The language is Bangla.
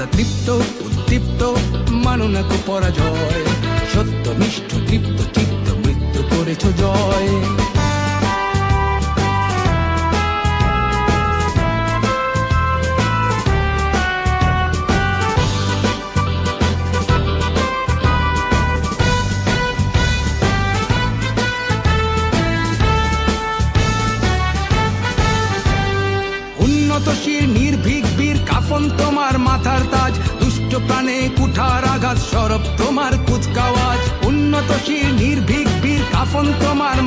সদা তৃপ্ত উদ্দীপ্ত, মানো না কো পরাজয়, সত্য নিষ্ঠ তৃপ্ত চিত্ত মৃত্যু করেছ জয়। উন্নতশীল নির্ভীক বীর কাফন তোমার মাথার তাজ, দুষ্ট প্রাণে কুঠার আঘাত সরব তোমার কুচকাওয়াজ। উন্নতশীল নির্ভীক বীর কাফন তোমার